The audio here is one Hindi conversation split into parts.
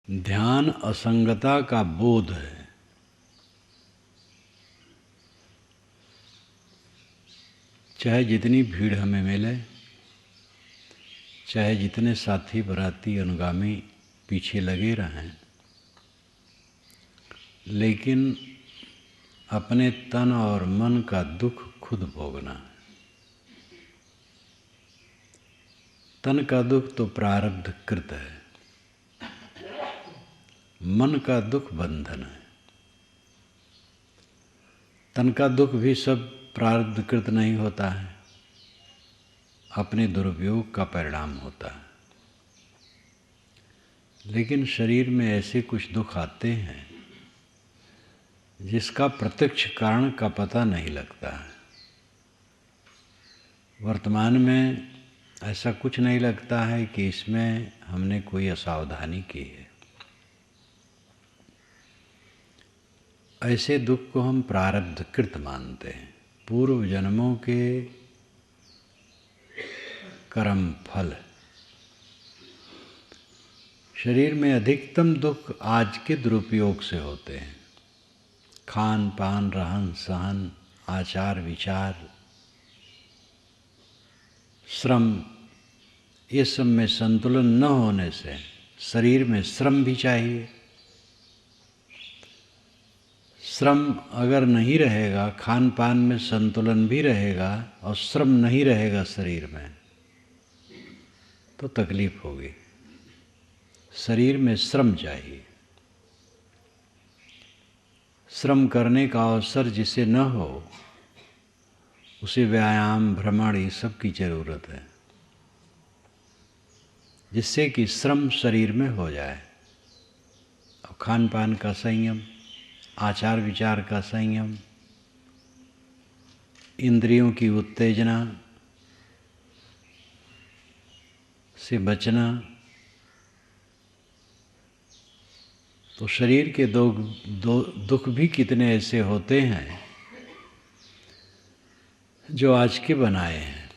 ध्यान असंगता का बोध है। चाहे जितनी भीड़ हमें मिले, चाहे जितने साथी बराती अनुगामी पीछे लगे रहें, लेकिन अपने तन और मन का दुख खुद भोगना है। तन का दुख तो प्रारब्ध कृत है, मन का दुख बंधन है। तन का दुख भी सब प्रारब्ध कृत नहीं होता है, अपने दुरुपयोग का परिणाम होता है। लेकिन शरीर में ऐसे कुछ दुख आते हैं जिसका प्रत्यक्ष कारण का पता नहीं लगता है। वर्तमान में ऐसा कुछ नहीं लगता है कि इसमें हमने कोई असावधानी की है। ऐसे दुख को हम प्रारब्ध कृत मानते हैं, पूर्व जन्मों के कर्म फल। शरीर में अधिकतम दुख आज के दुरुपयोग से होते हैं। खान पान, रहन सहन, आचार विचार, श्रम, ये सब में संतुलन न होने से शरीर में श्रम भी चाहिए। श्रम अगर नहीं रहेगा, खान पान में संतुलन भी रहेगा और श्रम नहीं रहेगा शरीर में, तो तकलीफ होगी। शरीर में श्रम चाहिए। श्रम करने का अवसर जिसे न हो, उसे व्यायाम, भ्रमण, ये सब की जरूरत है, जिससे कि श्रम शरीर में हो जाए। और खान पान का संयम, आचार विचार का संयम, इंद्रियों की उत्तेजना से बचना, तो शरीर के दुख भी कितने ऐसे होते हैं जो आज के बनाए हैं।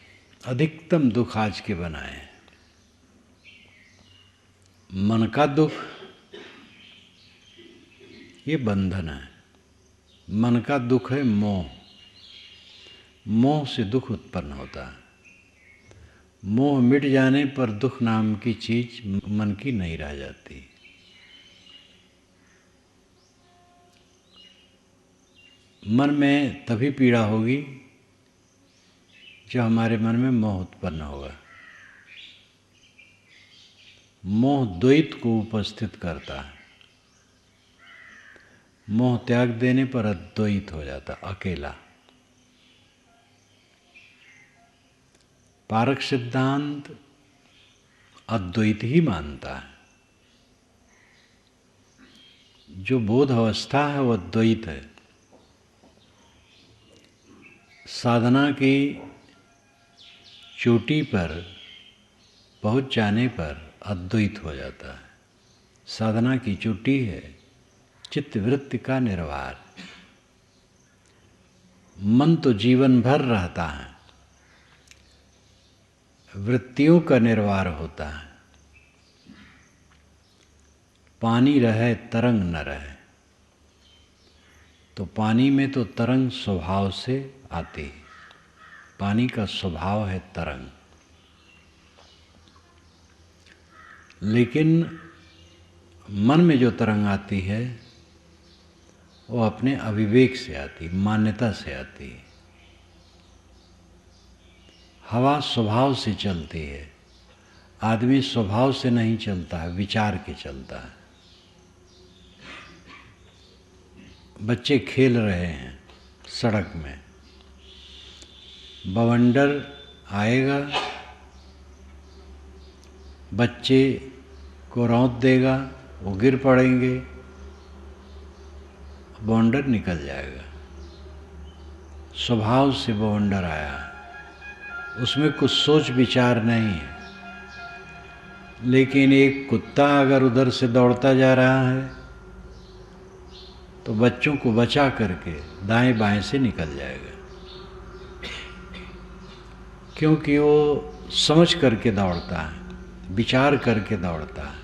अधिकतम दुख आज के बनाए हैं। मन का दुख ये बंधन है। मन का दुख है मोह। मोह से दुख उत्पन्न होता है। मोह मिट जाने पर दुख नाम की चीज मन की नहीं रह जाती। मन में तभी पीड़ा होगी जब हमारे मन में मोह उत्पन्न होगा। मोह द्वैत को उपस्थित करता है। मोह त्याग देने पर अद्वैत हो जाता, अकेला। पारक सिद्धांत अद्वैत ही मानता है। जो बोध अवस्था है वो अद्वैत है। साधना की चोटी पर पहुंच जाने पर अद्वैत हो जाता है। साधना की चोटी है चित्त वृत्ति का निर्वार। मन तो जीवन भर रहता है, वृत्तियों का निर्वार होता है। पानी रहे तरंग न रहे, तो पानी में तो तरंग स्वभाव से आती है। पानी का स्वभाव है तरंग। लेकिन मन में जो तरंग आती है वो अपने अविवेक से आती, मान्यता से आती है। हवा स्वभाव से चलती है। आदमी स्वभाव से नहीं चलता है, विचार के चलता है। बच्चे खेल रहे हैं सड़क में, बवंडर आएगा, बच्चे को रौंद देगा, वो गिर पड़ेंगे, बवंडर निकल जाएगा। स्वभाव से बवंडर आया है, उसमें कुछ सोच विचार नहीं है। लेकिन एक कुत्ता अगर उधर से दौड़ता जा रहा है तो बच्चों को बचा करके दाएं बाएं से निकल जाएगा, क्योंकि वो समझ करके दौड़ता है, विचार करके दौड़ता है।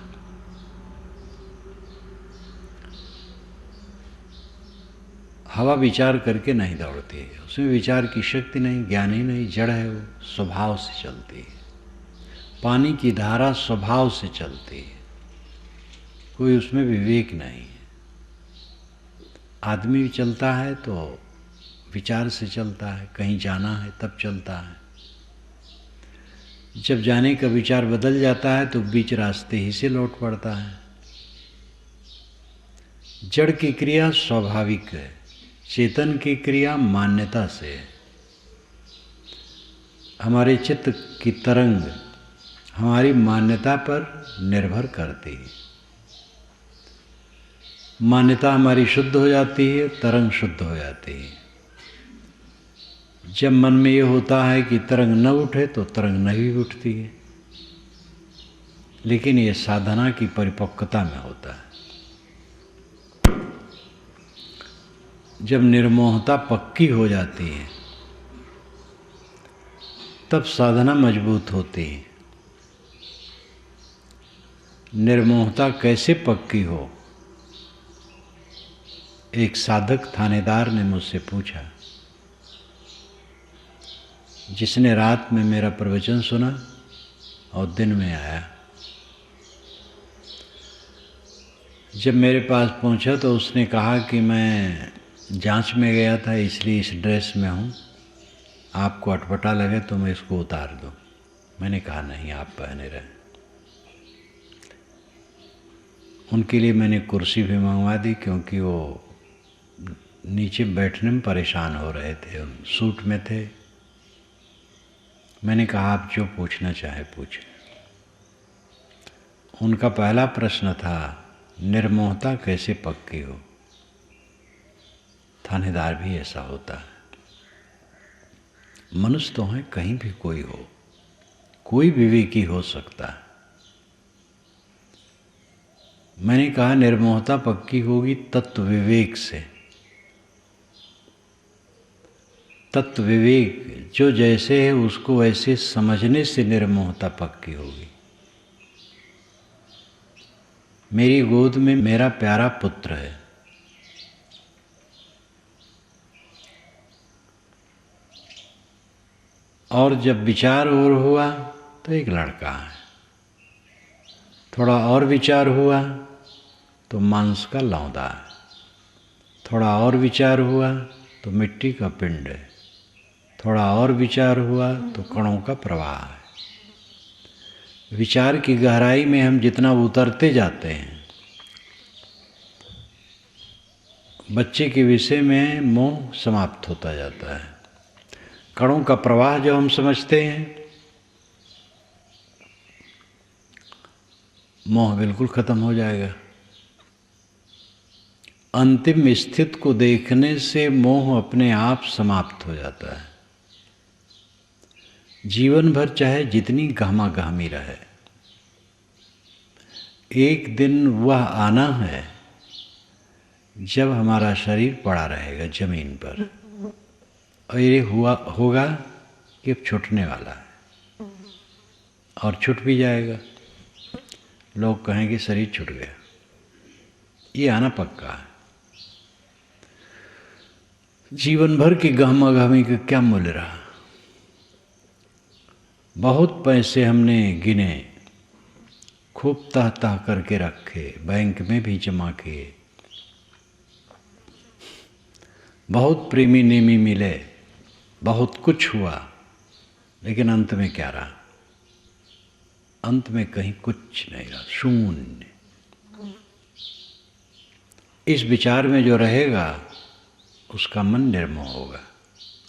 हवा विचार करके नहीं दौड़ती है, उसमें विचार की शक्ति नहीं, ज्ञान ही नहीं, जड़ है, वो स्वभाव से चलती है। पानी की धारा स्वभाव से चलती है, कोई उसमें विवेक नहीं है। आदमी चलता है तो विचार से चलता है, कहीं जाना है तब चलता है। जब जाने का विचार बदल जाता है तो बीच रास्ते ही से लौट पड़ता है। जड़ की क्रिया स्वाभाविक है, चेतन की क्रिया मान्यता से है। हमारे चित्त की तरंग हमारी मान्यता पर निर्भर करती है। मान्यता हमारी शुद्ध हो जाती है, तरंग शुद्ध हो जाती है। जब मन में ये होता है कि तरंग न उठे तो तरंग नहीं उठती है, लेकिन ये साधना की परिपक्वता में होता है। जब निर्मोहता पक्की हो जाती है तब साधना मजबूत होती है। निर्मोहता कैसे पक्की हो? एक साधक थानेदार ने मुझसे पूछा, जिसने रात में मेरा प्रवचन सुना और दिन में आया। जब मेरे पास पहुंचा तो उसने कहा कि मैं जांच में गया था इसलिए इस ड्रेस में हूँ, आपको अटपटा लगे तो मैं इसको उतार दूँ। मैंने कहा नहीं, आप पहने रहें। उनके लिए मैंने कुर्सी भी मंगवा दी, क्योंकि वो नीचे बैठने में परेशान हो रहे थे, सूट में थे। मैंने कहा आप जो पूछना चाहे पूछें। उनका पहला प्रश्न था, निर्मोहता कैसे पक्की हो? थानेदार भी ऐसा होता है। मनुष्य तो है, कहीं भी कोई हो, कोई विवेकी हो सकता है। मैंने कहा निर्मोहता पक्की होगी तत्व विवेक से। तत्व विवेक जो जैसे है उसको वैसे समझने से निर्मोहता पक्की होगी। मेरी गोद में मेरा प्यारा पुत्र है, और जब विचार और हुआ तो एक लड़का है। थोड़ा और विचार हुआ तो मांस का लौंदा है। थोड़ा और विचार हुआ तो मिट्टी का पिंड है। थोड़ा और विचार हुआ तो कणों का प्रवाह है। विचार की गहराई में हम जितना उतरते जाते हैं, बच्चे के विषय में मोह समाप्त होता जाता है। कणों का प्रवाह जो हम समझते हैं, मोह बिल्कुल खत्म हो जाएगा। अंतिम स्थिति को देखने से मोह अपने आप समाप्त हो जाता है। जीवन भर चाहे जितनी गहमा गहमी रहे, एक दिन वह आना है जब हमारा शरीर पड़ा रहेगा जमीन पर, और ये होगा कि अब छूटने वाला है, और छूट भी जाएगा। लोग कहेंगे शरीर छूट गया, ये आना पक्का है। जीवन भर की गहमा गहमी का क्या मूल्य रहा? बहुत पैसे हमने गिने, खूब तह तह करके रखे, बैंक में भी जमा किए, बहुत प्रेमी नेमी मिले, बहुत कुछ हुआ, लेकिन अंत में क्या रहा? अंत में कहीं कुछ नहीं रहा, शून्य। इस विचार में जो रहेगा उसका मन निर्मोह होगा।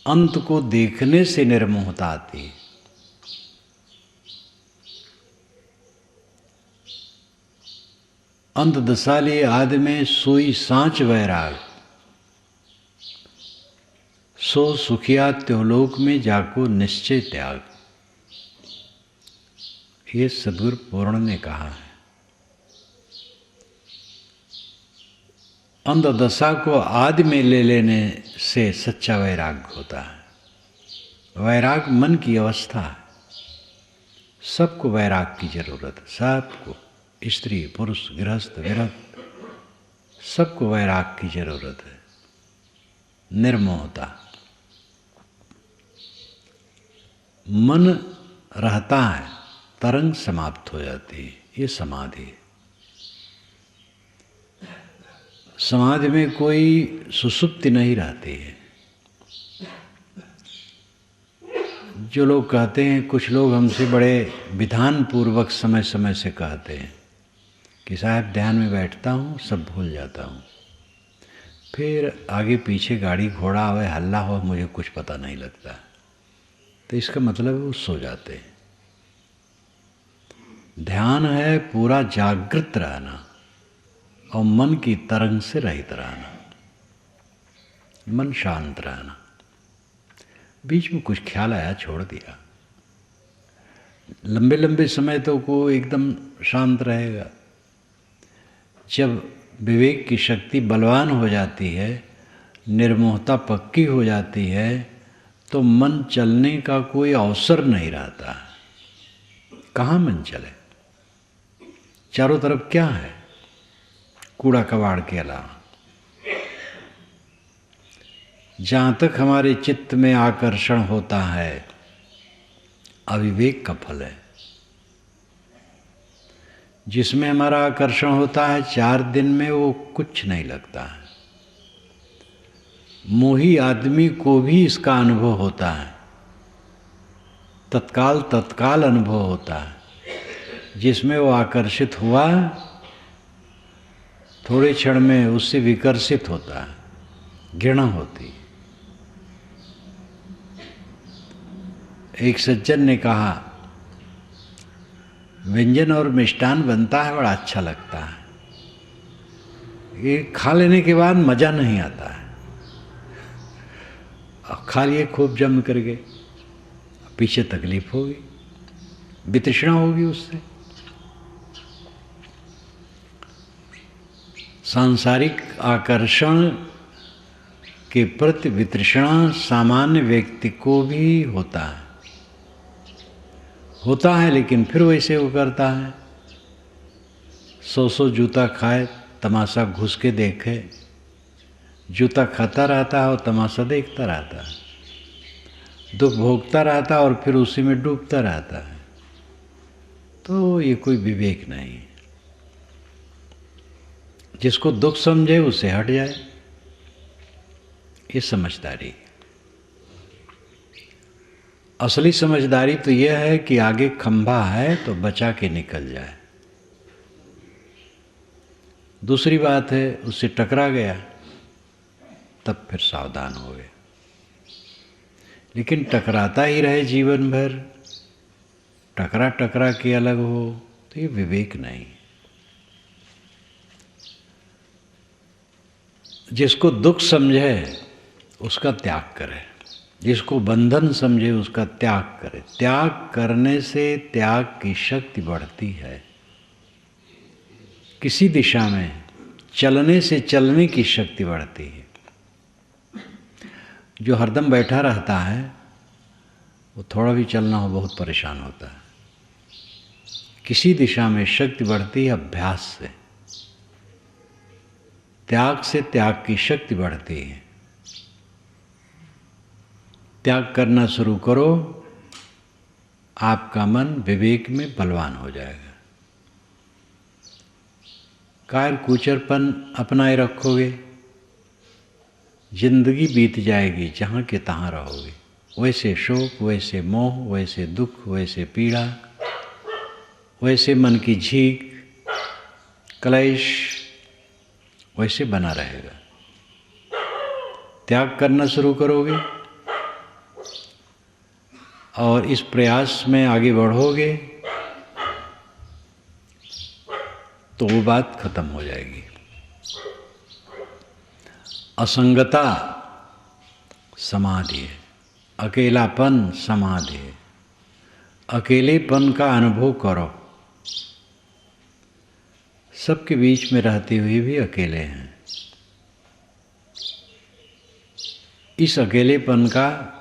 अंत को देखने से निर्मोहता आती है। अंत दशा लिए आदि में सोई सांच वैराग, सो सुखिया त्योलोक में जाको निश्चय त्याग। ये सद्गुरु पूर्ण ने कहा है। अंत दशा को आदि में ले लेने से सच्चा वैराग होता है। वैराग मन की अवस्था है। सबको वैराग की जरूरत है, सबको, स्त्री पुरुष गृहस्थ विरक्त, सबको वैराग की जरूरत है। निर्मोहता। मन रहता है, तरंग समाप्त हो जाती है, ये समाधि है। समाधि में कोई सुसुप्ति नहीं रहती है। जो लोग कहते हैं, कुछ लोग हमसे बड़े विधान पूर्वक समय समय से कहते हैं कि साहब ध्यान में बैठता हूँ, सब भूल जाता हूँ, फिर आगे पीछे गाड़ी घोड़ा हो, हल्ला हो, मुझे कुछ पता नहीं लगता। तो इसका मतलब है वो सो जाते हैं। ध्यान है पूरा जागृत रहना और मन की तरंग से रहित रहना, मन शांत रहना। बीच में कुछ ख्याल आया, छोड़ दिया। लंबे लंबे समय तो को एकदम शांत रहेगा। जब विवेक की शक्ति बलवान हो जाती है, निर्मोहता पक्की हो जाती है, तो मन चलने का कोई अवसर नहीं रहता। कहाँ मन चले? चारों तरफ क्या है? कूड़ा कबाड़ के अलावा। जहाँ तक हमारे चित्त में आकर्षण होता है, अविवेक का फल है। जिसमें हमारा आकर्षण होता है, 4 दिन में वो कुछ नहीं लगता है। मोही आदमी को भी इसका अनुभव होता है, तत्काल अनुभव होता है। जिसमें वो आकर्षित हुआ, थोड़े क्षण में उससे विकर्षित होता है, घृणा होती। एक सज्जन ने कहा, व्यंजन और मिष्टान बनता है, बड़ा अच्छा लगता है, ये खा लेने के बाद मज़ा नहीं आता है। खा लिए खूब जम करके, पीछे तकलीफ होगी, वितृष्णा होगी उससे। सांसारिक आकर्षण के प्रति वितृष्णा सामान्य व्यक्ति को भी होता है, लेकिन फिर वैसे वो करता है। 100 जूता खाए, तमाशा घुस के देखे, जूता खाता रहता है और तमाशा देखता रहता है, दुख भोगता रहता है और फिर उसी में डूबता रहता है। तो ये कोई विवेक नहीं। जिसको दुख समझे उससे हट जाए, ये समझदारी। असली समझदारी तो यह है कि आगे खंभा है तो बचा के निकल जाए। दूसरी बात है, उससे टकरा गया तब फिर सावधान हो गए। लेकिन टकराता ही रहे जीवन भर, टकरा के अलग हो, तो ये विवेक नहीं। जिसको दुख समझे उसका त्याग करे, जिसको बंधन समझे उसका त्याग करे। त्याग करने से त्याग की शक्ति बढ़ती है। किसी दिशा में चलने से चलने की शक्ति बढ़ती है। जो हरदम बैठा रहता है, वो थोड़ा भी चलना हो बहुत परेशान होता है। किसी दिशा में शक्ति बढ़ती है अभ्यास से, त्याग से त्याग की शक्ति बढ़ती है। त्याग करना शुरू करो, आपका मन विवेक में बलवान हो जाएगा। कायर कुचरपन अपनाए रखोगे, जिंदगी बीत जाएगी, जहाँ के तहाँ रहोगे। वैसे शोक, वैसे मोह, वैसे दुख, वैसे पीड़ा, वैसे मन की झीक, क्लेश वैसे बना रहेगा। त्याग करना शुरू करोगे और इस प्रयास में आगे बढ़ोगे तो वो बात खत्म हो जाएगी। असंगता समाधि है, अकेलापन समाधि है। अकेलेपन का अनुभव करो। सबके बीच में रहते हुए भी अकेले हैं। इस अकेलेपन का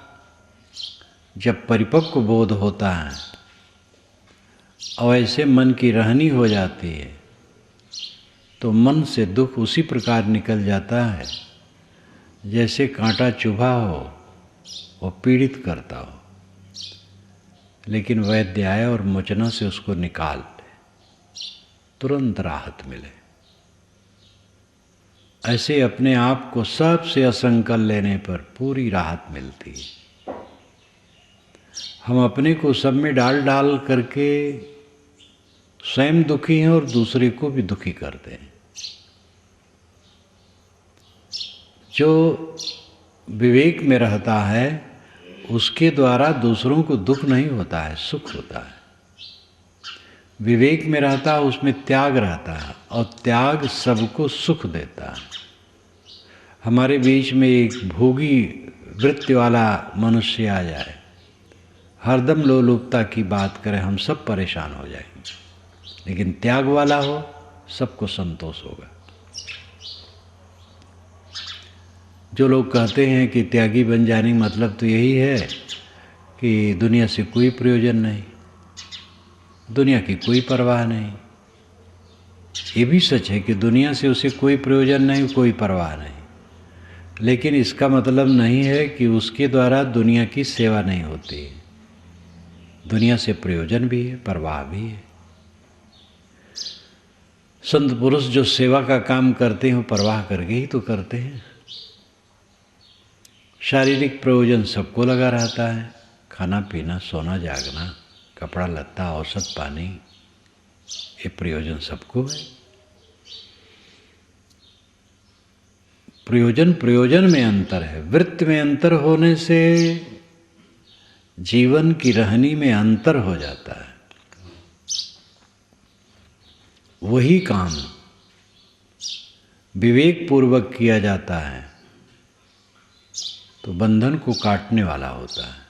जब परिपक्व बोध होता है और ऐसे मन की रहनी हो जाती है, तो मन से दुख उसी प्रकार निकल जाता है जैसे कांटा चुभा हो, वो पीड़ित करता हो, लेकिन वैद्य आए और मोचना से उसको निकाल दे, तुरंत राहत मिले। ऐसे अपने आप को सबसे असंकल लेने पर पूरी राहत मिलती है। हम अपने को सब में डाल डाल करके स्वयं दुखी हैं और दूसरे को भी दुखी करते हैं। जो विवेक में रहता है उसके द्वारा दूसरों को दुख नहीं होता है, सुख होता है। विवेक में रहता है उसमें त्याग रहता है, और त्याग सबको सुख देता है। हमारे बीच में एक भोगी वृत्ति वाला मनुष्य आ जाए, हरदम लोलुपता की बात करे, हम सब परेशान हो जाएंगे। लेकिन त्याग वाला हो, सबको संतोष होगा। जो लोग कहते हैं कि त्यागी बन जाने का मतलब तो यही है कि दुनिया से कोई प्रयोजन नहीं, दुनिया की कोई परवाह नहीं। ये भी सच है कि दुनिया से उसे कोई प्रयोजन नहीं, कोई परवाह नहीं, लेकिन इसका मतलब नहीं है कि उसके द्वारा दुनिया की सेवा नहीं होती। दुनिया से प्रयोजन भी है, परवाह भी है। संत पुरुष जो सेवा का काम करते हैं वो परवाह करके ही तो करते हैं। शारीरिक प्रयोजन सबको लगा रहता है, खाना पीना, सोना जागना, कपड़ा लत्ता, औषध पानी, ये प्रयोजन सबको है। प्रयोजन में अंतर है। वृत्ति में अंतर होने से जीवन की रहनी में अंतर हो जाता है। वही काम विवेक पूर्वक किया जाता है तो बंधन को काटने वाला होता है।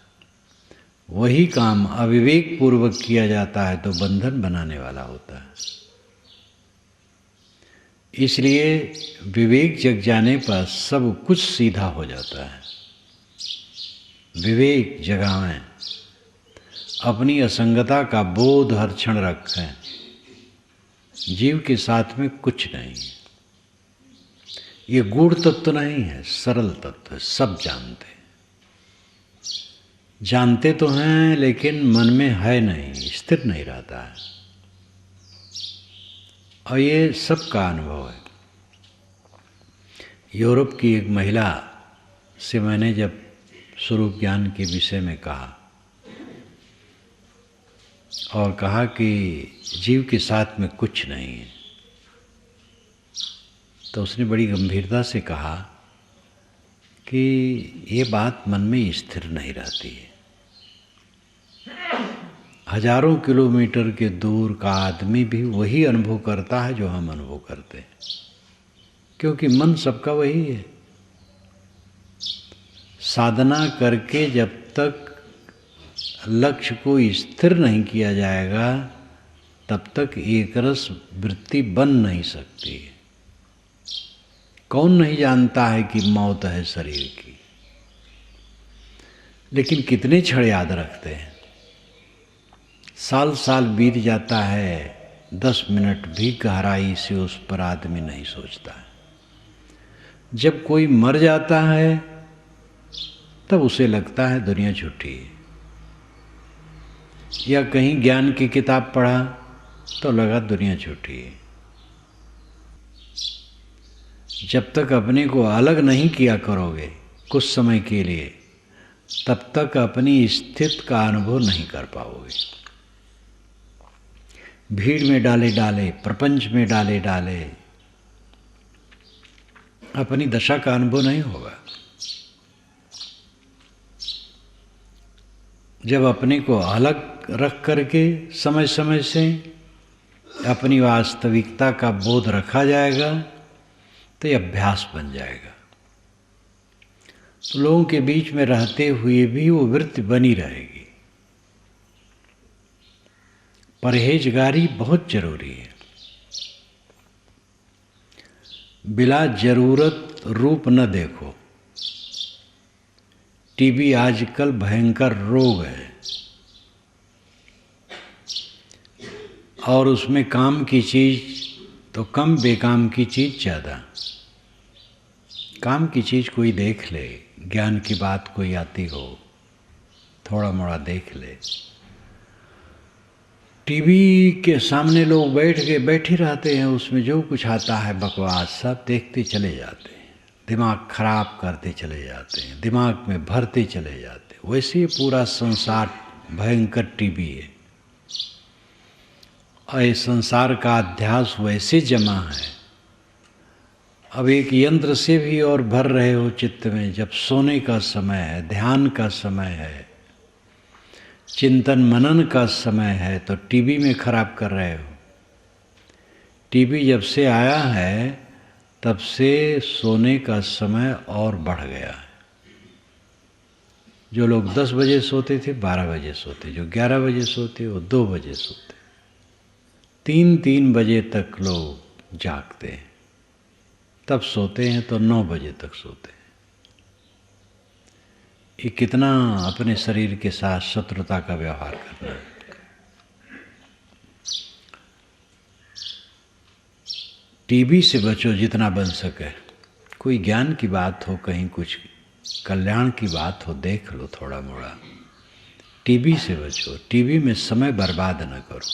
वही काम अविवेक पूर्वक किया जाता है तो बंधन बनाने वाला होता है। इसलिए विवेक जग जाने पर सब कुछ सीधा हो जाता है। विवेक जगाएं, अपनी असंगता का बोध हर क्षण रखें। जीव के साथ में कुछ नहीं, ये गूढ़ तत्व नहीं है, सरल तत्व है। सब जानते तो हैं, लेकिन मन में है नहीं, स्थिर नहीं रहता है। और ये सबका अनुभव है। यूरोप की एक महिला से मैंने जब स्वरूप ज्ञान के विषय में कहा और कहा कि जीव के साथ में कुछ नहीं है, तो उसने बड़ी गंभीरता से कहा कि ये बात मन में स्थिर नहीं रहती है। हजारों किलोमीटर के दूर का आदमी भी वही अनुभव करता है जो हम अनुभव करते हैं, क्योंकि मन सबका वही है। साधना करके जब तक लक्ष्य को स्थिर नहीं किया जाएगा तब तक एकरस वृत्ति बन नहीं सकती है। कौन नहीं जानता है कि मौत है शरीर की, लेकिन कितने क्षण याद रखते हैं। साल साल बीत जाता है, 10 मिनट भी गहराई से उस पर आदमी नहीं सोचता है। जब कोई मर जाता है तब उसे लगता है दुनिया झूठी है, या कहीं ज्ञान की किताब पढ़ा तो लगा दुनिया झूठी है। जब तक अपने को अलग नहीं किया करोगे कुछ समय के लिए, तब तक अपनी स्थिति का अनुभव नहीं कर पाओगे। भीड़ में डाले डाले, प्रपंच में डाले डाले अपनी दशा का अनुभव नहीं होगा। जब अपने को अलग रख करके समय समय से अपनी वास्तविकता का बोध रखा जाएगा तो ये अभ्यास बन जाएगा। तो लोगों के बीच में रहते हुए भी वो वृत्ति बनी रहेगी। परहेजगारी बहुत जरूरी है। बिला जरूरत रूप न देखो। टीबी आजकल भयंकर रोग है और उसमें काम की चीज़ तो कम, बेकाम की चीज़ ज़्यादा। काम की चीज़ कोई देख ले, ज्ञान की बात कोई आती हो, थोड़ा मोड़ा देख ले। टीवी के सामने लोग बैठे रहते हैं, उसमें जो कुछ आता है बकवास सब देखते चले जाते हैं, दिमाग खराब करते चले जाते हैं, दिमाग में भरते चले जाते हैं। वैसे ही पूरा संसार भयंकर टीवी है और ये संसार का अध्यास वैसे जमा है। अब एक यंत्र से भी और भर रहे हो चित्त में, जब सोने का समय है, ध्यान का समय है, चिंतन मनन का समय है, तो टीवी में खराब कर रहे हो। टीवी जब से आया है तब से सोने का समय और बढ़ गया है। जो लोग 10 बजे सोते थे 12 बजे सोते, जो 11 बजे सोते वो 2 बजे सोते, 3-3 बजे तक लोग जागते हैं, तब सोते हैं तो 9 बजे तक सोते हैं। ये कितना अपने शरीर के साथ शत्रुता का व्यवहार करना है। टीवी से बचो जितना बन सके। कोई ज्ञान की बात हो, कहीं कुछ कल्याण की बात हो, देख लो थोड़ा मोड़ा। टीवी से बचो, टीवी में समय बर्बाद न करो।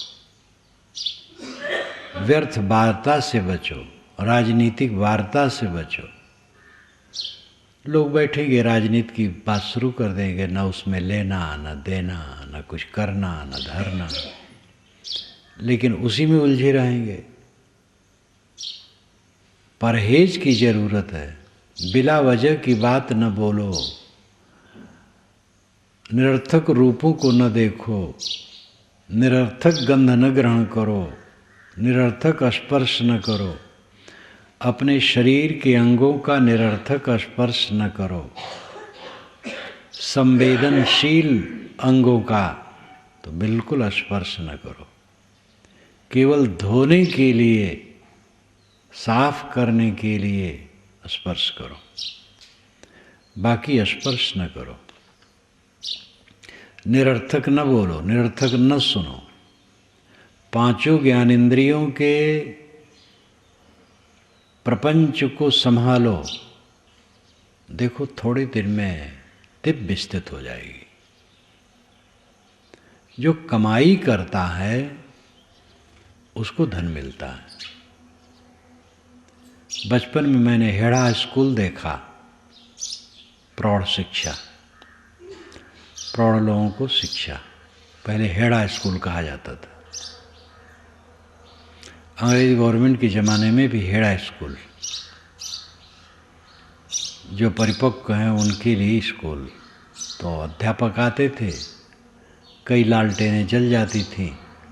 व्यर्थ वार्ता से बचो, राजनीतिक वार्ता से बचो। लोग बैठेंगे, राजनीति की बात शुरू कर देंगे, न उसमें लेना न देना, न कुछ करना न धरना, लेकिन उसी में उलझे रहेंगे। परहेज की जरूरत है, बिला वजह की बात न बोलो, निरर्थक रूपों को न देखो, निरर्थक गंध न ग्रहण करो, निरर्थक स्पर्श न करो, अपने शरीर के अंगों का निरर्थक स्पर्श न करो, संवेदनशील अंगों का तो बिल्कुल स्पर्श न करो। केवल धोने के लिए, साफ करने के लिए स्पर्श करो, बाकी स्पर्श न करो। निरर्थक न बोलो, निरर्थक न सुनो। 5 ज्ञानेंद्रियों के प्रपंच को संभालो। देखो थोड़े दिन में दिव्य स्थित हो जाएगी। जो कमाई करता है उसको धन मिलता है। बचपन में मैंने हेड़ा स्कूल देखा, प्रौढ़ शिक्षा, प्रौढ़ लोगों को शिक्षा, पहले हेड़ा स्कूल कहा जाता था। अंग्रेज गवर्नमेंट के ज़माने में भी हेड़ा स्कूल, जो परिपक्व हैं उनके लिए स्कूल। तो अध्यापक आते थे, कई लालटेनें जल जाती थीं,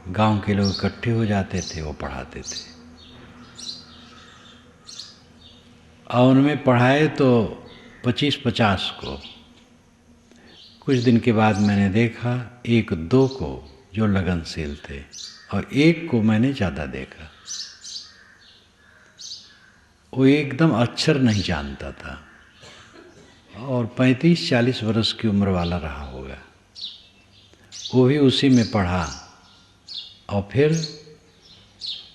गांव के लोग इकट्ठे हो जाते थे, वो पढ़ाते थे। और उनमें पढ़ाए तो 25-50 को। कुछ दिन के बाद मैंने देखा 1-2 को जो लगनशील थे, और 1 को मैंने ज़्यादा देखा। वो एकदम अक्षर नहीं जानता था और 35-40 वर्ष की उम्र वाला रहा होगा। वो भी उसी में पढ़ा और फिर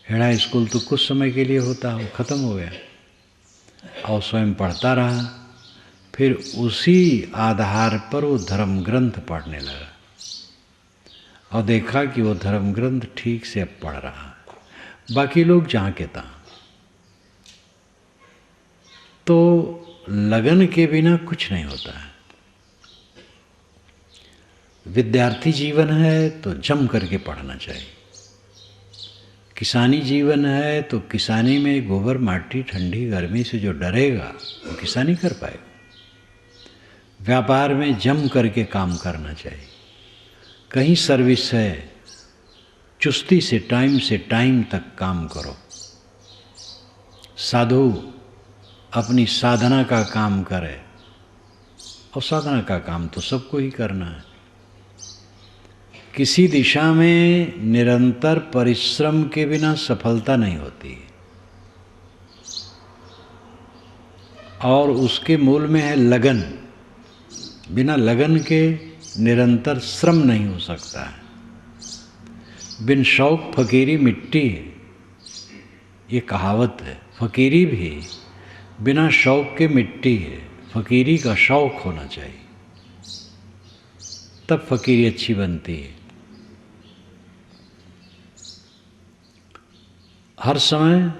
हेड़ा स्कूल तो कुछ समय के लिए होता, वो ख़त्म हो गया और स्वयं पढ़ता रहा। फिर उसी आधार पर वो धर्म ग्रंथ पढ़ने लगा और देखा कि वो धर्म ग्रंथ ठीक से अब पढ़ रहा है, बाकी लोग जहाँ के तहाँ। तो लगन के बिना कुछ नहीं होता है। विद्यार्थी जीवन है तो जम करके पढ़ना चाहिए। किसानी जीवन है तो किसानी में गोबर माटी ठंडी गर्मी से जो डरेगा वो किसानी कर पाएगा। व्यापार में जम करके काम करना चाहिए। कहीं सर्विस है, चुस्ती से टाइम तक काम करो। साधु अपनी साधना का काम करे, और साधना का काम तो सबको ही करना है। किसी दिशा में निरंतर परिश्रम के बिना सफलता नहीं होती, और उसके मूल में है लगन। बिना लगन के निरंतर श्रम नहीं हो सकता है। बिन शौक फकीरी मिट्टी है, ये कहावत है। फकीरी भी बिना शौक के मिट्टी है, फकीरी का शौक होना चाहिए, तब फकीरी अच्छी बनती है। हर समय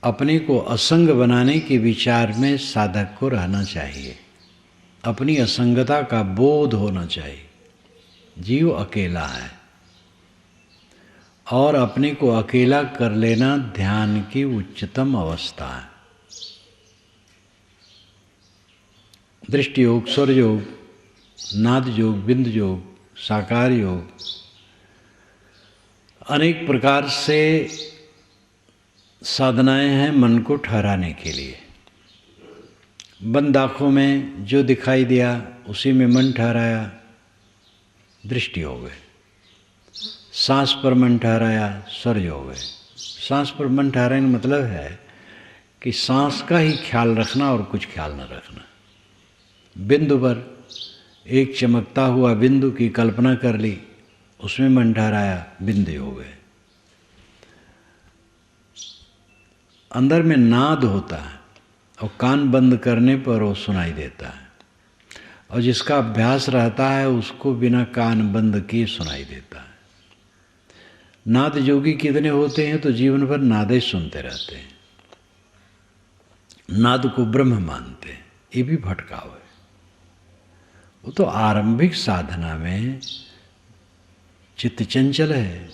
अपने को असंग बनाने के विचार में साधक को रहना चाहिए। अपनी असंगता का बोध होना चाहिए। जीव अकेला है और अपने को अकेला कर लेना ध्यान की उच्चतम अवस्था है। दृष्टि योग, स्वर योग, नाद योग, बिंद योग, साकार योग, अनेक प्रकार से साधनाएं हैं मन को ठहराने के लिए। बंद आँखों में जो दिखाई दिया उसी में मन ठहराया, दृष्टि हो गए। सांस पर मन ठहराया, स्वर हो गए। सांस पर मन ठहराने का मतलब है कि सांस का ही ख्याल रखना और कुछ ख्याल न रखना। बिंदु पर एक चमकता हुआ बिंदु की कल्पना कर ली, उसमें मन ठहराया, बिंदु हो गए। अंदर में नाद होता है और कान बंद करने पर वो सुनाई देता है, और जिसका अभ्यास रहता है उसको बिना कान बंद किए सुनाई देता है। नाद योगी कितने होते हैं तो जीवन भर नादे सुनते रहते हैं, नाद को ब्रह्म मानते हैं। ये भी भटकाव है। वो तो आरंभिक साधना में चित्त चंचल है,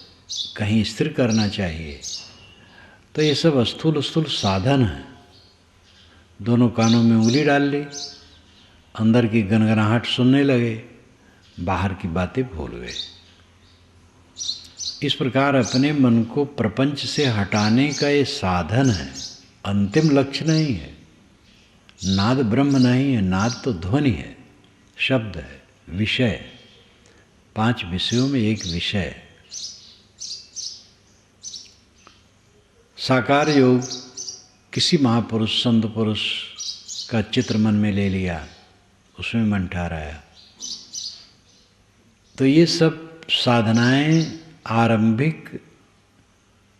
कहीं स्थिर करना चाहिए, तो ये सब स्थूल स्थूल साधन है। दोनों कानों में उंगली डाल ली, अंदर की गनगनाहट सुनने लगे, बाहर की बातें भूल गए। इस प्रकार अपने मन को प्रपंच से हटाने का ये साधन है, अंतिम लक्ष्य नहीं है। नाद ब्रह्म नहीं है, नाद तो ध्वनि है, शब्द है, विषय। 5 विषयों में एक विषय। साकार योग, किसी महापुरुष संत पुरुष का चित्र मन में ले लिया, उसमें मन ठहराया। तो ये सब साधनाएं आरंभिक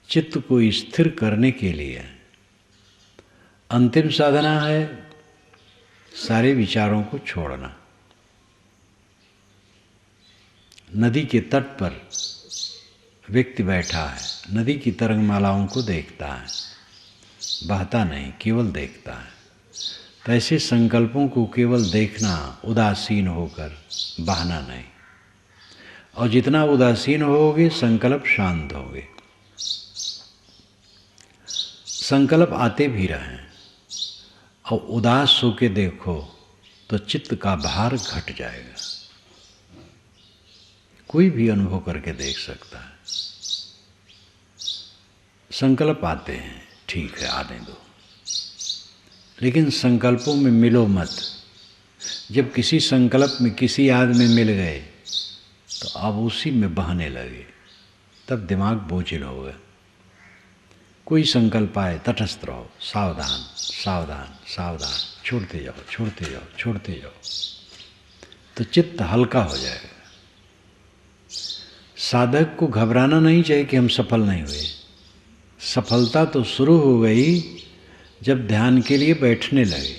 चित्त को स्थिर करने के लिए। अंतिम साधना है सारे विचारों को छोड़ना। नदी के तट पर व्यक्ति बैठा है, नदी की तरंगमालाओं को देखता है, बहता नहीं, केवल देखता है। तो ऐसे संकल्पों को केवल देखना, उदासीन होकर, बहना नहीं। और जितना उदासीन होगे संकल्प शांत होंगे। संकल्प आते भी रहें और उदास होके देखो तो चित्त का भार घट जाएगा। कोई भी अनुभव करके देख सकता है। संकल्प आते हैं, ठीक है, आने दो, लेकिन संकल्पों में मिलो मत। जब किसी संकल्प में किसी आदमी मिल गए तो अब उसी में बहने लगे, तब दिमाग बोझिल हो गया। कोई संकल्प आए, तटस्थ रहो, सावधान सावधान सावधान, छोड़ते जाओ छोड़ते जाओ छोड़ते जाओ, तो चित्त हल्का हो जाएगा। साधक को घबराना नहीं चाहिए कि हम सफल नहीं हुए। सफलता तो शुरू हो गई जब ध्यान के लिए बैठने लगे।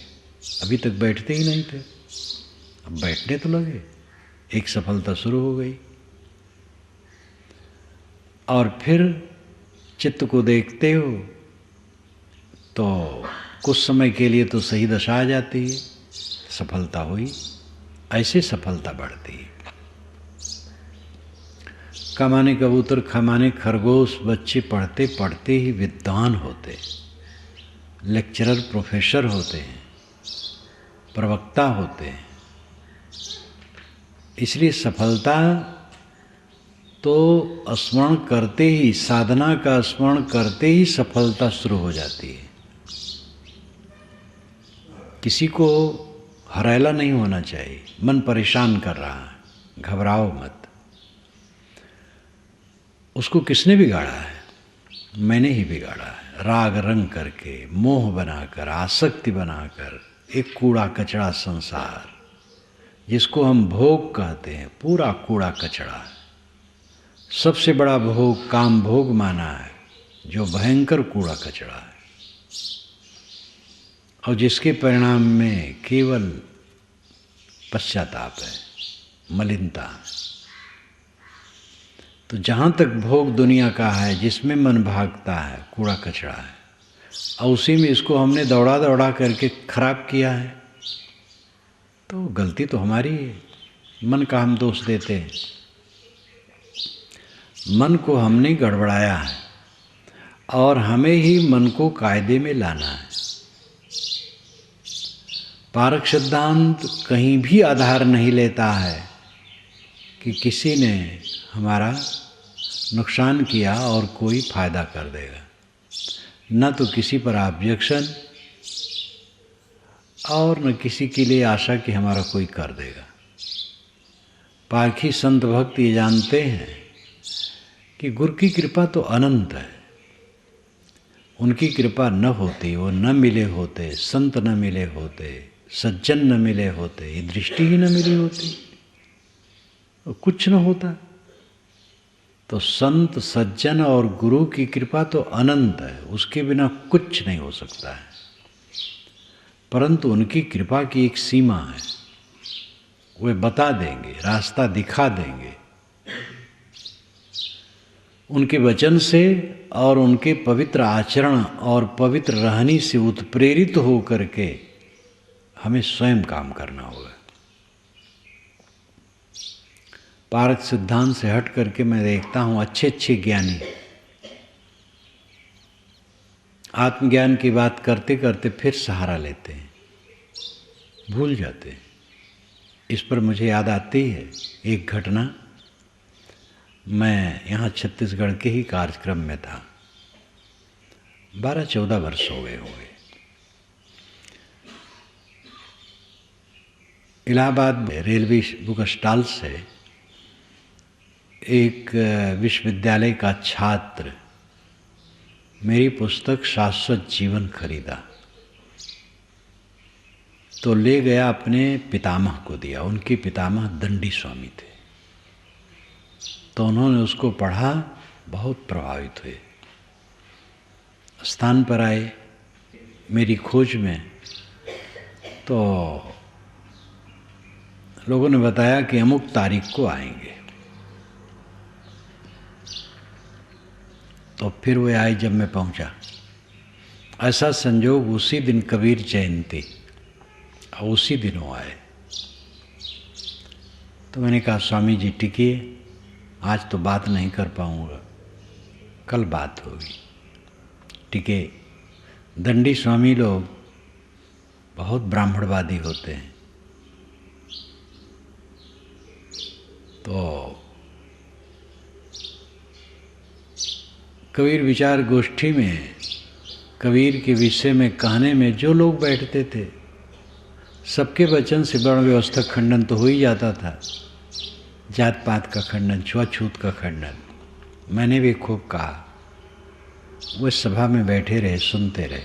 अभी तक बैठते ही नहीं थे, अब बैठने तो लगे, एक सफलता शुरू हो गई। और फिर चित्त को देखते हो तो कुछ समय के लिए तो सही दशा आ जाती है, सफलता हुई। ऐसे सफलता बढ़ती है। कमाने कबूतर खमाने खरगोश बच्चे पढ़ते पढ़ते ही विद्वान होते, लेक्चरर प्रोफेसर होते हैं, प्रवक्ता होते हैं। इसलिए सफलता तो स्मरण करते ही, साधना का स्मरण करते ही सफलता शुरू हो जाती है। किसी को हरेला नहीं होना चाहिए। मन परेशान कर रहा है, घबराओ मत। उसको किसने बिगाड़ा है? मैंने ही बिगाड़ा है। राग रंग करके, मोह बनाकर, आसक्ति बनाकर, एक कूड़ा कचड़ा संसार जिसको हम भोग कहते हैं, पूरा कूड़ा कचड़ा है। सबसे बड़ा भोग काम भोग माना है, जो भयंकर कूड़ा कचड़ा है। और जिसके परिणाम में केवल पश्चाताप है, मलिनता है। तो जहाँ तक भोग दुनिया का है, जिसमें मन भागता है, कूड़ा कचरा है, और उसी में इसको हमने दौड़ा दौड़ा करके खराब किया है, तो गलती तो हमारी है। मन का हम दोष देते हैं। मन को हमने गड़बड़ाया है और हमें ही मन को कायदे में लाना है। पारक सिद्धांत कहीं भी आधार नहीं लेता है कि किसी ने हमारा नुकसान किया और कोई फायदा कर देगा, न तो किसी पर ऑब्जेक्शन और न किसी के लिए आशा कि हमारा कोई कर देगा। पारखी संत भक्त ये जानते हैं कि गुरु की कृपा तो अनंत है। उनकी कृपा न होती, वो न मिले होते, संत न मिले होते, सज्जन न मिले होते, ये दृष्टि ही न मिली होती, तो कुछ न होता। तो संत सज्जन और गुरु की कृपा तो अनंत है, उसके बिना कुछ नहीं हो सकता है। परंतु उनकी कृपा की एक सीमा है, वे बता देंगे, रास्ता दिखा देंगे। उनके वचन से और उनके पवित्र आचरण और पवित्र रहनी से उत्प्रेरित हो करके हमें स्वयं काम करना होगा। पारक सिद्धांत से हट करके मैं देखता हूँ अच्छे अच्छे ज्ञानी आत्मज्ञान की बात करते करते फिर सहारा लेते हैं, भूल जाते हैं। इस पर मुझे याद आती है एक घटना। मैं यहाँ छत्तीसगढ़ के ही कार्यक्रम में था, 12-14 वर्ष हो गए होंगे। इलाहाबाद में रेलवे बुक स्टॉल से एक विश्वविद्यालय का छात्र मेरी पुस्तक शाश्वत जीवन खरीदा, तो ले गया, अपने पितामह को दिया। उनके पितामह दंडी स्वामी थे, तो उन्होंने उसको पढ़ा, बहुत प्रभावित हुए। स्थान पर आए मेरी खोज में, तो लोगों ने बताया कि अमुक तारीख को आएंगे। तो फिर वे आए जब मैं पहुंचा। ऐसा संजोग उसी दिन कबीर जयंती और उसी दिन वो आए। तो मैंने कहा स्वामी जी टिकिए, आज तो बात नहीं कर पाऊंगा, कल बात होगी, टिके। दंडी स्वामी लोग बहुत ब्राह्मणवादी होते हैं, तो कबीर विचार गोष्ठी में कबीर के विषय में कहने में जो लोग बैठते थे, सबके वचन से वर्ण व्यवस्था खंडन तो हो ही जाता था। जात पात का खंडन, छुआछूत का खंडन। मैंने भी खूब कहा, वो सभा में बैठे रहे, सुनते रहे।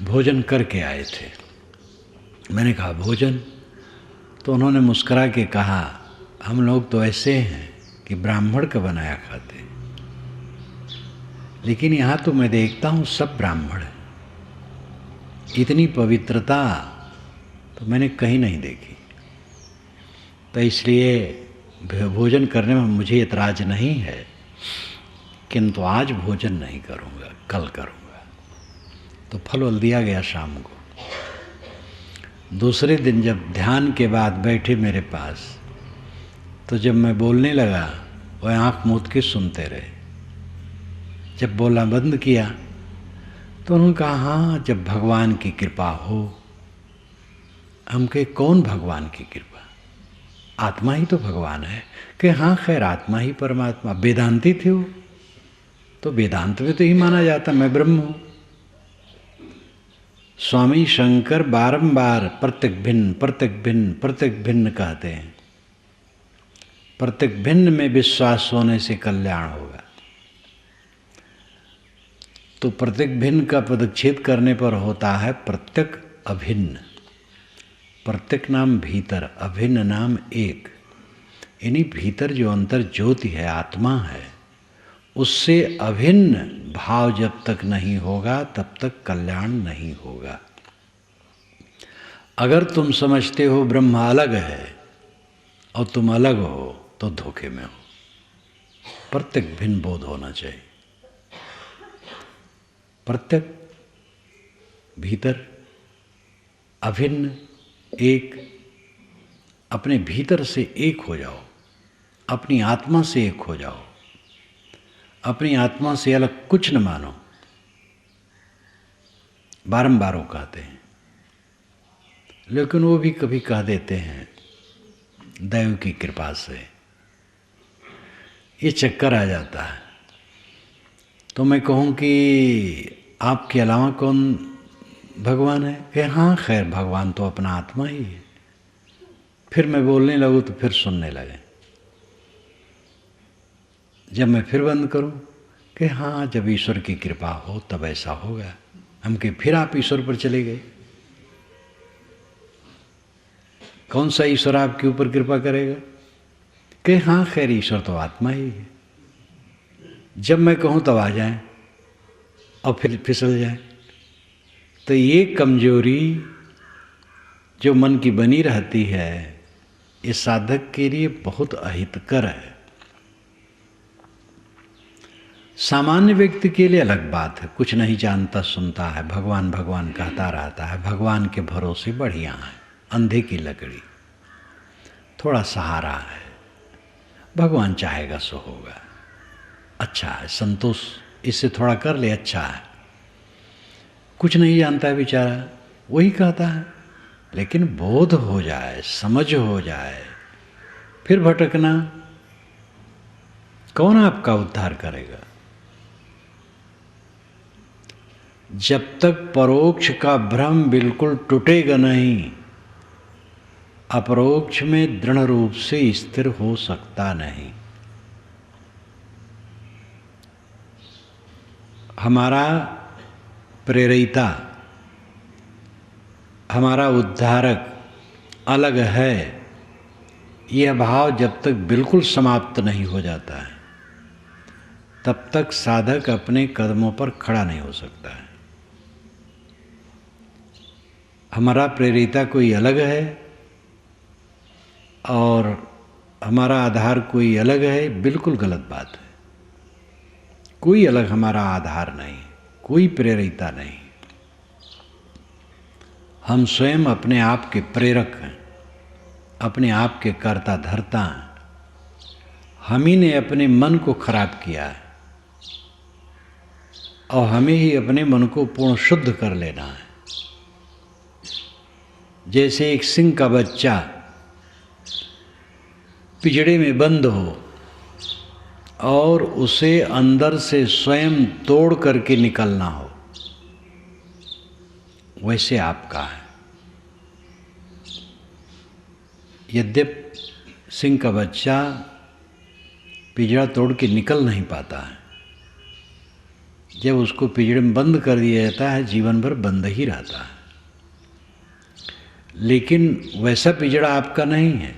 भोजन करके आए थे। मैंने कहा भोजन? तो उन्होंने मुस्कुरा के कहा, हम लोग तो ऐसे हैं कि ब्राह्मण का बनाया खाते, लेकिन यहाँ तो मैं देखता हूँ सब ब्राह्मण हैं। इतनी पवित्रता तो मैंने कहीं नहीं देखी। तो इसलिए भोजन करने में मुझे एतराज नहीं है, किंतु आज भोजन नहीं करूँगा, कल करूँगा। तो फल वल दिया गया शाम को। दूसरे दिन जब ध्यान के बाद बैठे मेरे पास, तो जब मैं बोलने लगा, वह आँख मूंद के सुनते रहे। जब बोलना बंद किया तो उन्होंने कहा, हाँ जब भगवान की कृपा हो। हम कहे कौन भगवान की कृपा? आत्मा ही तो भगवान है। कि हाँ खैर आत्मा ही परमात्मा। वेदांती थे वो, तो वेदांत में तो ही माना जाता मैं ब्रह्म हूँ। स्वामी शंकर बारंबार प्रत्येक भिन्न प्रत्येक भिन्न प्रत्येक भिन्न कहते हैं। प्रत्येक भिन्न में विश्वास होने से कल्याण होगा। तो प्रत्येक भिन्न का पदच्छेद करने पर होता है प्रत्येक अभिन्न। प्रत्येक नाम भीतर, अभिन्न नाम एक। यानी भीतर जो अंतर ज्योति है, आत्मा है, उससे अभिन्न भाव जब तक नहीं होगा तब तक कल्याण नहीं होगा। अगर तुम समझते हो ब्रह्म अलग है और तुम अलग हो तो धोखे में हो। प्रत्येक भिन्न बोध होना चाहिए। प्रत्येक भीतर अभिन्न एक, अपने भीतर से एक हो जाओ, अपनी आत्मा से एक हो जाओ, अपनी आत्मा से अलग कुछ न मानो। बारंबार वो कहते हैं, लेकिन वो भी कभी कह देते हैं दैव की कृपा से ये चक्कर आ जाता है। तो मैं कहूँ कि आपके अलावा कौन भगवान है? कि हाँ खैर भगवान तो अपना आत्मा ही है। फिर मैं बोलने लगूँ तो फिर सुनने लगे। जब मैं फिर बंद करूँ कि हाँ जब ईश्वर की कृपा हो तब ऐसा होगा, हम कि फिर आप ईश्वर पर चले गए। कौन सा ईश्वर आपके ऊपर कृपा करेगा? कि हाँ खैर ईश्वर तो आत्मा ही है। जब मैं कहूँ तब आ जाए और फिर फिसल जाए। तो ये कमजोरी जो मन की बनी रहती है, ये साधक के लिए बहुत अहितकर है। सामान्य व्यक्ति के लिए अलग बात है, कुछ नहीं जानता सुनता है, भगवान भगवान कहता रहता है, भगवान के भरोसे बढ़िया है, अंधे की लकड़ी, थोड़ा सहारा है, भगवान चाहेगा सो होगा, अच्छा है, संतोष इससे थोड़ा कर ले, अच्छा है। कुछ नहीं जानता है बेचारा, वही कहता है। लेकिन बोध हो जाए, समझ हो जाए, फिर भटकना, कौन आपका उद्धार करेगा? जब तक परोक्ष का भ्रम बिल्कुल टूटेगा नहीं, अपरोक्ष में दृढ़ रूप से स्थिर हो सकता नहीं। हमारा प्रेरिता, हमारा उद्धारक अलग है, यह भाव जब तक बिल्कुल समाप्त नहीं हो जाता है तब तक साधक अपने कदमों पर खड़ा नहीं हो सकता है। हमारा प्रेरिता कोई अलग है और हमारा आधार कोई अलग है, बिल्कुल गलत बात है। कोई अलग हमारा आधार नहीं, कोई प्रेरिता नहीं। हम स्वयं अपने आप के प्रेरक हैं, अपने आप के कर्ता धर्ता हैं। हम ही ने अपने मन को खराब किया है और हमें ही अपने मन को पूर्ण शुद्ध कर लेना है। जैसे एक सिंह का बच्चा पिंजड़े में बंद हो और उसे अंदर से स्वयं तोड़ करके निकलना हो, वैसे आपका है। यद्यपि सिंह का बच्चा पिंजड़ा तोड़ के निकल नहीं पाता है, जब उसको पिंजड़े में बंद कर दिया जाता है जीवन भर बंद ही रहता है। लेकिन वैसा पिंजड़ा आपका नहीं है।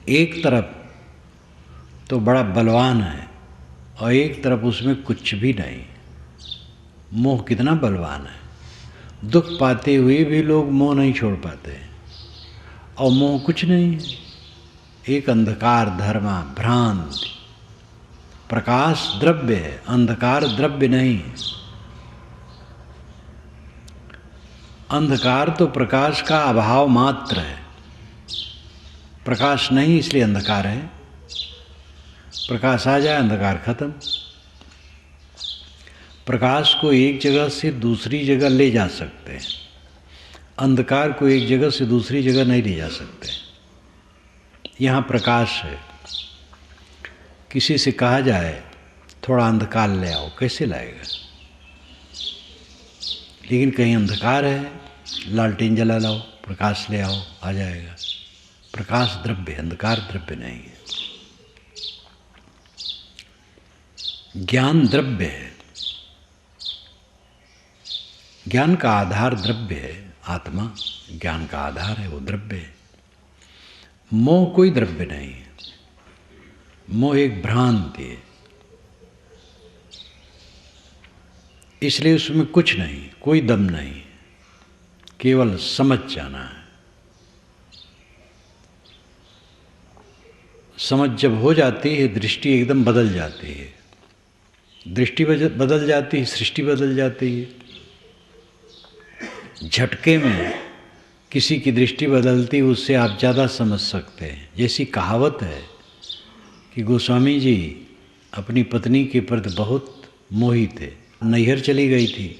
एक तरफ तो बड़ा बलवान है और एक तरफ उसमें कुछ भी नहीं। मोह कितना बलवान है, दुख पाते हुए भी लोग मोह नहीं छोड़ पाते। और मोह कुछ नहीं है, एक अंधकार धर्मा भ्रांति, प्रकाश द्रव्य है, अंधकार द्रव्य नहीं है। अंधकार तो प्रकाश का अभाव मात्र है, प्रकाश नहीं इसलिए अंधकार है। प्रकाश आ जाए अंधकार खत्म। प्रकाश को एक जगह से दूसरी जगह ले जा सकते हैं, अंधकार को एक जगह से दूसरी जगह नहीं ले जा सकते। यहाँ प्रकाश है, किसी से कहा जाए थोड़ा अंधकार ले आओ, कैसे लाएगा? लेकिन कहीं अंधकार है, लालटेन जला लाओ, प्रकाश ले आओ, आ जाएगा। प्रकाश द्रव्य, अंधकार द्रव्य नहीं है। ज्ञान द्रव्य है, ज्ञान का आधार द्रव्य है। आत्मा ज्ञान का आधार है, वो द्रव्य है। मोह कोई द्रव्य नहीं है, मोह एक भ्रांति है। इसलिए उसमें कुछ नहीं, कोई दम नहीं, केवल समझ जाना है। समझ जब हो जाती है, दृष्टि एकदम बदल जाती है। दृष्टि बदल जाती है, सृष्टि बदल जाती है। झटके में किसी की दृष्टि बदलती, उससे आप ज़्यादा समझ सकते हैं। जैसी कहावत है कि गोस्वामी जी अपनी पत्नी के प्रति बहुत मोही थे, नैहर चली गई थी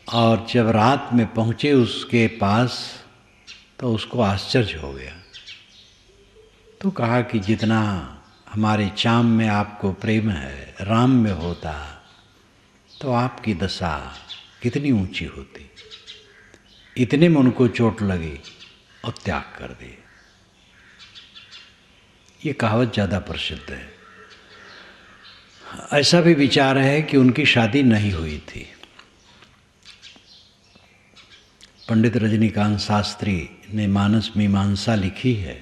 और जब रात में पहुँचे उसके पास तो उसको आश्चर्य हो गया। तो कहा कि जितना हमारे चाम में आपको प्रेम है, राम में होता तो आपकी दशा कितनी ऊंची होती। इतने में उनको चोट लगी और त्याग कर दी। ये कहावत ज़्यादा प्रसिद्ध है। ऐसा भी विचार है कि उनकी शादी नहीं हुई थी। पंडित रजनीकांत शास्त्री ने मानस मीमांसा लिखी है,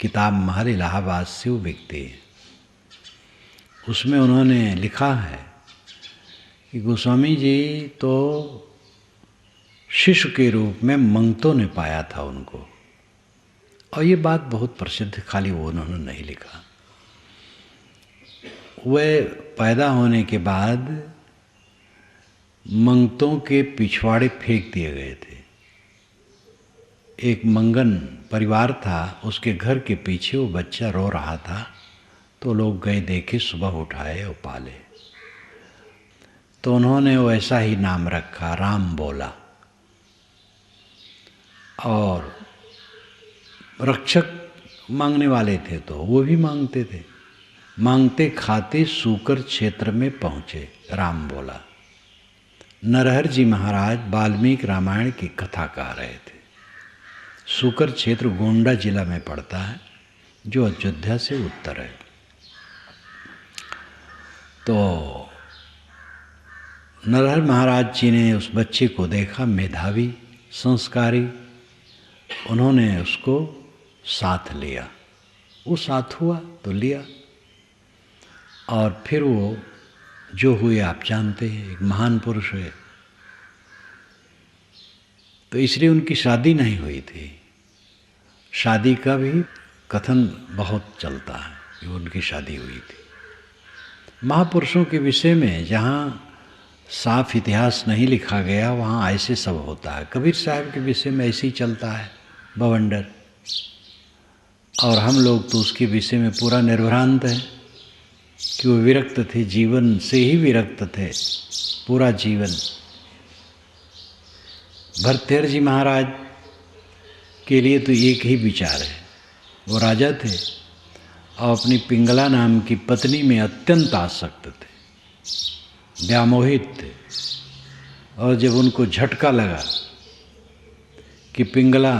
किताब महल इलाहाबाद से वो व्यक्ति है। उसमें उन्होंने लिखा है कि गोस्वामी जी तो शिशु के रूप में मंगतों ने पाया था उनको, और ये बात बहुत प्रसिद्ध, खाली वो उन्होंने नहीं लिखा। वे पैदा होने के बाद मंगतों के पिछवाड़े फेंक दिए गए थे। एक मंगन परिवार था, उसके घर के पीछे वो बच्चा रो रहा था, तो लोग गए, देखे, सुबह उठाए और पाले। तो उन्होंने वैसा ही नाम रखा, राम बोला। और रक्षक मांगने वाले थे तो वो भी मांगते थे। मांगते खाते सूकर क्षेत्र में पहुँचे, राम बोला। नरहर जी महाराज वाल्मीकि रामायण की कथा कह रहे थे। सूकर क्षेत्र गोंडा जिला में पड़ता है, जो अयोध्या से उत्तर है। तो नरहर महाराज जी ने उस बच्चे को देखा, मेधावी, संस्कारी। उन्होंने उसको साथ लिया। वो साथ हुआ तो लिया, और फिर वो जो हुए आप जानते हैं, एक महान पुरुष है। तो इसलिए उनकी शादी नहीं हुई थी। शादी का भी कथन बहुत चलता है कि उनकी शादी हुई थी। महापुरुषों के विषय में जहाँ साफ इतिहास नहीं लिखा गया, वहाँ ऐसे सब होता है। कबीर साहब के विषय में ऐसे ही चलता है बवंडर, और हम लोग तो उसके विषय में पूरा निर्भ्रांत हैं कि वो विरक्त थे, जीवन से ही विरक्त थे पूरा जीवन। भरतेर जी महाराज के लिए तो एक ही विचार है। वो राजा थे और अपनी पिंगला नाम की पत्नी में अत्यंत आसक्त थे, व्यामोहित थे। और जब उनको झटका लगा कि पिंगला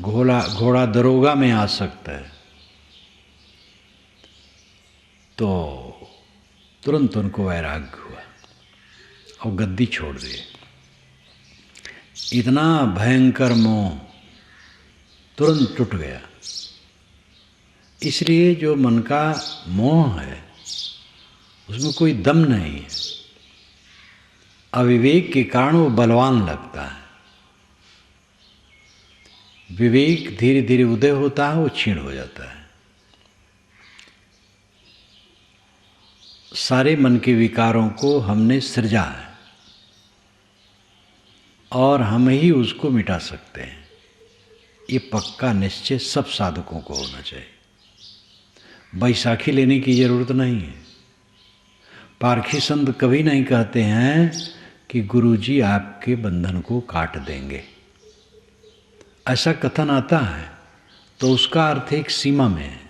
घोड़ा दरोगा में आसक्त है, तो तुरंत उनको वैराग्य हुआ और गद्दी छोड़ दिए। इतना भयंकर मोह तुरंत टूट गया। इसलिए जो मन का मोह है उसमें कोई दम नहीं है। अविवेक के कारण वो बलवान लगता है। विवेक धीरे धीरे उदय होता है, वो क्षीण हो जाता है। सारे मन के विकारों को हमने सृजा है और हम ही उसको मिटा सकते हैं। ये पक्का निश्चय सब साधकों को होना चाहिए। बैसाखी लेने की जरूरत नहीं है। पारखी संत कभी नहीं कहते हैं कि गुरुजी आपके बंधन को काट देंगे। ऐसा कथन आता है तो उसका अर्थ एक सीमा में है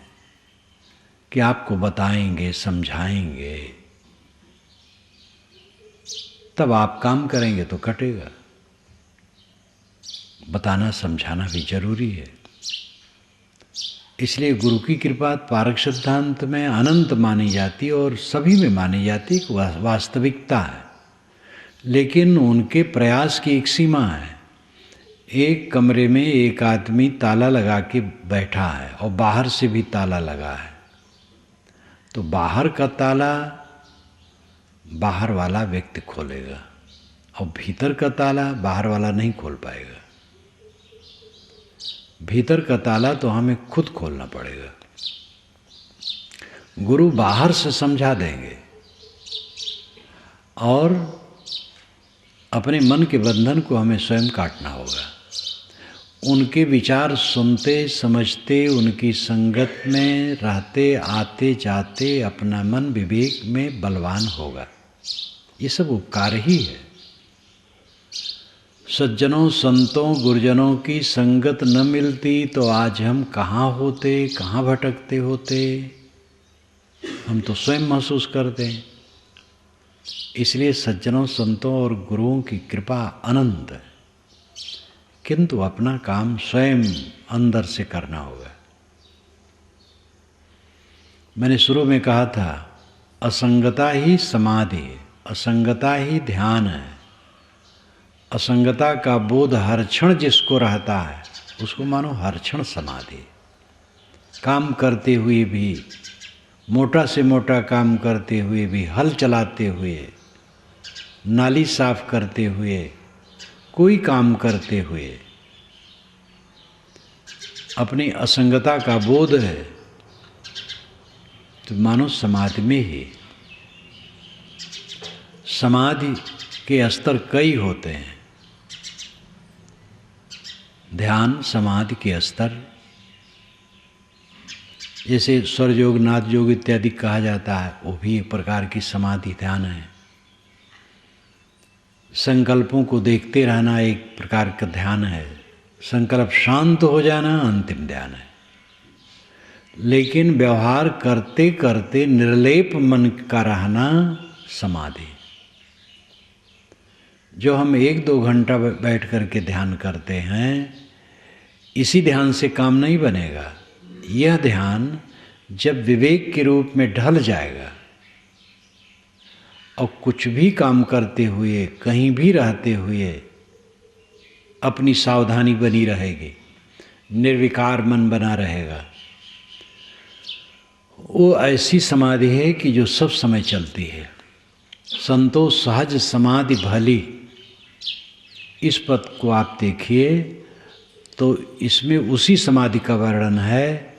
कि आपको बताएंगे, समझाएंगे, तब आप काम करेंगे तो कटेगा। बताना समझाना भी जरूरी है। इसलिए गुरु की कृपा पारक सिद्धांत में अनंत मानी जाती है और सभी में मानी जाती है, वास्तविकता है। लेकिन उनके प्रयास की एक सीमा है। एक कमरे में एक आदमी ताला लगा के बैठा है और बाहर से भी ताला लगा है, तो बाहर का ताला बाहर वाला व्यक्ति खोलेगा, और भीतर का ताला बाहर वाला नहीं खोल पाएगा। भीतर का ताला तो हमें खुद खोलना पड़ेगा। गुरु बाहर से समझा देंगे और अपने मन के बंधन को हमें स्वयं काटना होगा। उनके विचार सुनते समझते, उनकी संगत में रहते आते जाते अपना मन विवेक में बलवान होगा। ये सब उपकार ही है। सज्जनों संतों गुरुजनों की संगत न मिलती तो आज हम कहाँ होते, कहाँ भटकते होते, हम तो स्वयं महसूस करते हैं। इसलिए सज्जनों संतों और गुरुओं की कृपा अनंत है, किंतु अपना काम स्वयं अंदर से करना होगा। मैंने शुरू में कहा था, असंगता ही समाधि है, असंगता ही ध्यान है। असंगता का बोध हर क्षण जिसको रहता है उसको मानो हर क्षण समाधि। काम करते हुए भी, मोटा से मोटा काम करते हुए भी, हल चलाते हुए, नाली साफ करते हुए, कोई काम करते हुए अपनी असंगता का बोध है तो मानो समाधि में ही। समाधि के स्तर कई होते हैं। ध्यान समाधि के स्तर, जैसे स्वर योग, नाद योग इत्यादि कहा जाता है, वो भी एक प्रकार की समाधि ध्यान है। संकल्पों को देखते रहना एक प्रकार का ध्यान है। संकल्प शांत हो जाना अंतिम ध्यान है। लेकिन व्यवहार करते करते निर्लेप मन का रहना समाधि। जो हम 1-2 घंटा बैठ करके ध्यान करते हैं, इसी ध्यान से काम नहीं बनेगा। यह ध्यान जब विवेक के रूप में ढल जाएगा और कुछ भी काम करते हुए, कहीं भी रहते हुए अपनी सावधानी बनी रहेगी, निर्विकार मन बना रहेगा, वो ऐसी समाधि है कि जो सब समय चलती है। संतो सहज समाधि भली, इस पद को आप देखिए तो इसमें उसी समाधि का वर्णन है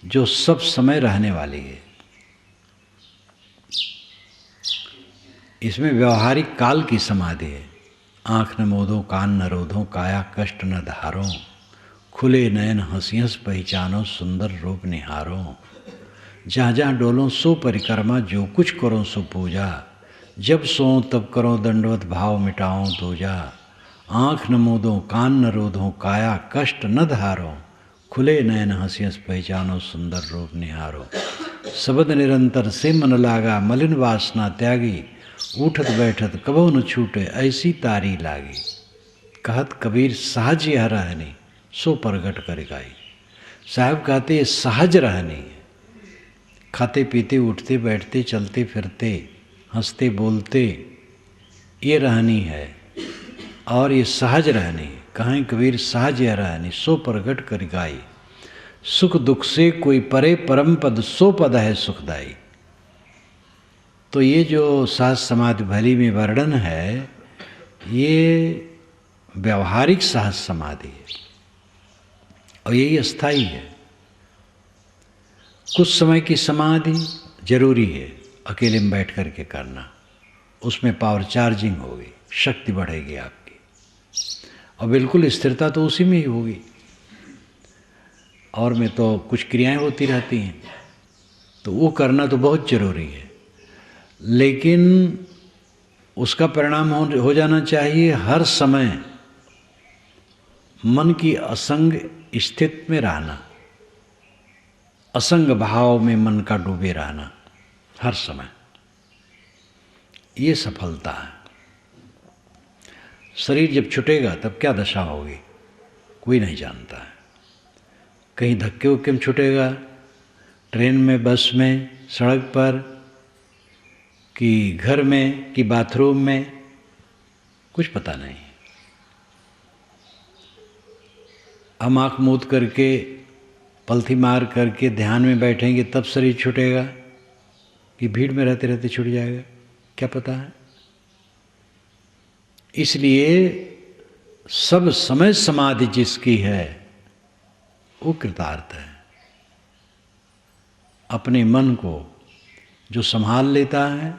जो सब समय रहने वाली है। इसमें व्यवहारिक काल की समाधि है। आँख न मोदो, कान न रोधो, काया कष्ट न धारो, खुले नयन हंसी हंस पहचानो, सुंदर रूप निहारो। जहाँ जहाँ डोलो सो परिक्रमा, जो कुछ करो सो पूजा, जब सो तब करो दंडवत भाव मिटाओ दूजा। आँख न मोदो, कान न रोधो, काया कष्ट न धारो, खुले नयन हंसी हंस पहचानो, सुंदर रूप निहारो। शब्द निरंतर से मन लागा, मलिन वासना त्यागी, उठत बैठत कबो न छूटे, ऐसी तारी लागी। कहत कबीर सहज यह रहनी, सो प्रगट कर गाई। साहब कहते ये सहज रहनी, खाते पीते उठते बैठते चलते फिरते हंसते बोलते ये रहनी है, और ये सहज रहनी। कहें कबीर सहज यह रहनी, सो प्रगट कर गाई। सुख दुख से कोई परे, परम पद सो पद है सुखदाई। तो ये जो सहज समाधि भली में वर्णन है, ये व्यवहारिक सहज समाधि है और यही अस्थाई है। कुछ समय की समाधि जरूरी है, अकेले में बैठ करके करना, उसमें पावर चार्जिंग होगी, शक्ति बढ़ेगी आपकी, और बिल्कुल स्थिरता तो उसी में ही होगी। और में तो कुछ क्रियाएं होती रहती हैं, तो वो करना तो बहुत जरूरी है, लेकिन उसका परिणाम हो जाना चाहिए हर समय मन की असंग स्थिति में रहना, असंग भाव में मन का डूबे रहना हर समय। ये सफलता है। शरीर जब छूटेगा तब क्या दशा होगी कोई नहीं जानता है। कहीं धक्के उक्के में छूटेगा, ट्रेन में, बस में, सड़क पर, कि घर में, कि बाथरूम में, कुछ पता नहीं। हम आँख मूंद करके पलथी मार करके ध्यान में बैठेंगे तब शरीर छूटेगा, कि भीड़ में रहते रहते छूट जाएगा, क्या पता है। इसलिए सब समय समाधि जिसकी है वो कृतार्थ है। अपने मन को जो संभाल लेता है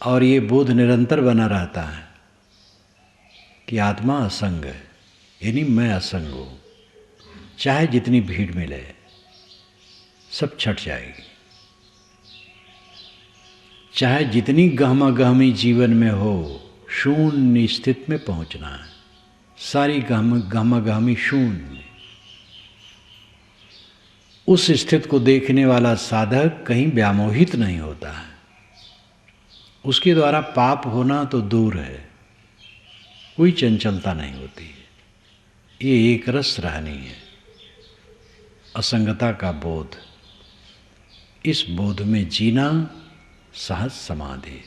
और ये बोध निरंतर बना रहता है कि आत्मा असंग है, यानी मैं असंग हूँ, चाहे जितनी भीड़ मिले सब छट जाएगी। चाहे जितनी गहमा गहमी जीवन में हो, शून्य स्थिति में पहुंचना है, सारी गहमा गहमी शून्य। उस स्थिति को देखने वाला साधक कहीं व्यामोहित नहीं होता है। उसके द्वारा पाप होना तो दूर है, कोई चंचलता नहीं होती है। ये एक रस रहनी है, असंगता का बोध। इस बोध में जीना सहज समाधि।